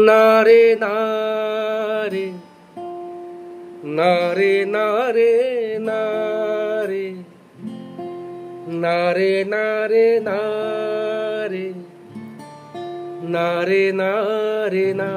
নারে নারে নারে নারে নারে নারে নারে নারে নারে নারে না।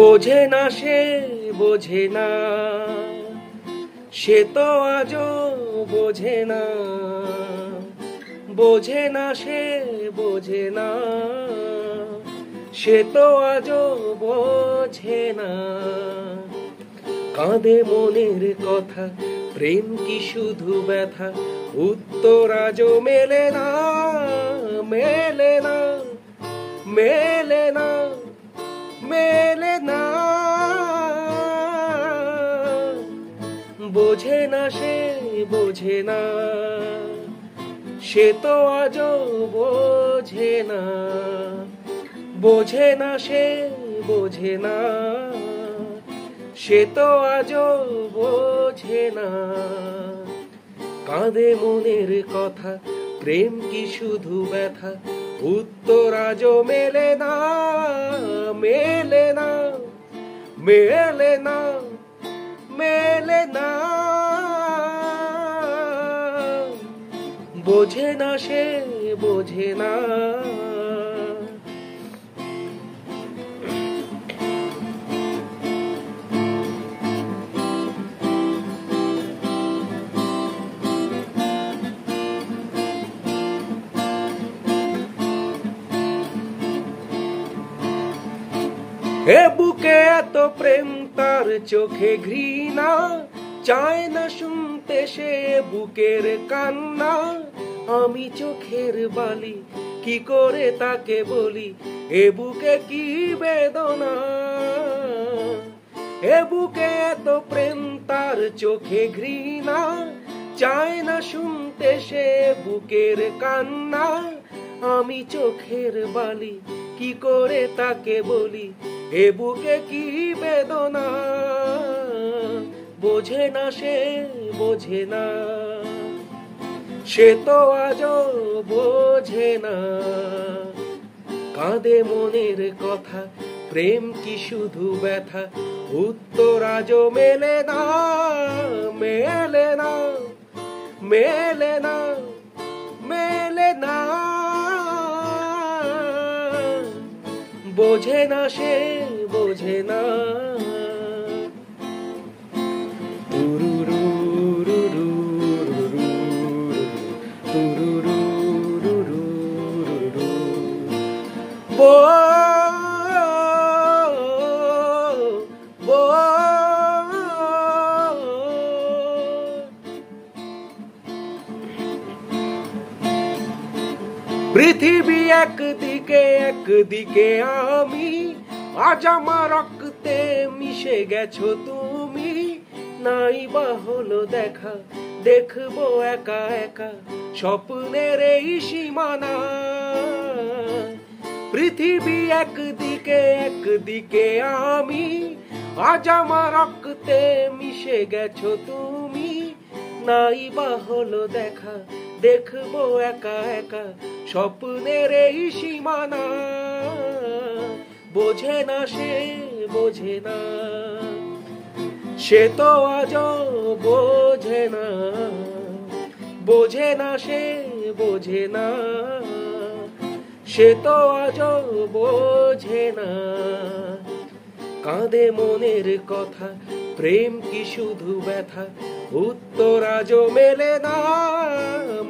বোঝে না সে বোঝে না, সে তো আজও বোঝে না। বোঝে না সে বোঝে না, সে তো আজও বোঝে না। কাঁদে মনের কথা, প্রেম কি শুধু ব্যথা, উত্তর আজও মেলে না, মেলে না, মেলে না, মেলে না। বোঝে না সে বোঝে না, সে তো আজও বোঝে না। বোঝে না সে বোঝে না, সে তো আজও বোঝে না। কাঁদে মনের কথা, প্রেম কি শুধু ব্যথা, উত্তর আজও মেলে না, মেলে না, মেলে না, মেলে না। বোঝে না সে বোঝে না। এ বুকে এত প্রেম, তার চোখে ঘৃণা, চায় না শুনতে সে বুকের কান্না। আমি চোখের বালি, কি করে তাকে বলি, এ বুকে কি বেদনা। এ বুকে এত প্রেম, তার চোখে ঘৃণা, চায় না শুনতে সে বুকের কান্না। আমি চোখের বালি, কি করে তাকে বলি, এ বুকে কি বেদনা। বোঝে না সে বোঝে না, সে তো আজও বোঝে না। কাঁদে মনের কথা, প্রেম কি শুধু ব্যথা, উত্তর আজও মেলে না, মেলে না, মেলে না, মেলে না। বোঝে না সে বোঝে না। পৃথিবী একদিকে, একদিকে আমি, আজ আমার রক্তে মিশে গেছো তুমি। নাই বা হলো দেখা, দেখবো একা একা স্বপ্নের এই সীমানা। পৃথিবী একদিকে, একদিকে আমি, আজ আমার রক্তে মিশে গেছো তুমি। নাই বা হলো দেখা, দেখবো একা একা স্বপ্নের এই সীমানা। বোঝে না সে বোঝে না, সে তো আজও বোঝে না। বোঝে না সে বোঝে না, সে তো আজও বোঝে না। কাঁদে মনের কথা, প্রেম কি শুধু ব্যথা, উত্তর আজও মেলে না,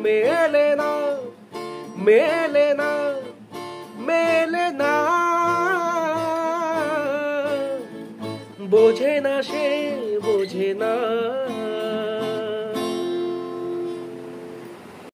মেলে না, মেলে না, মেলে না। বোঝে না সে বোঝে না।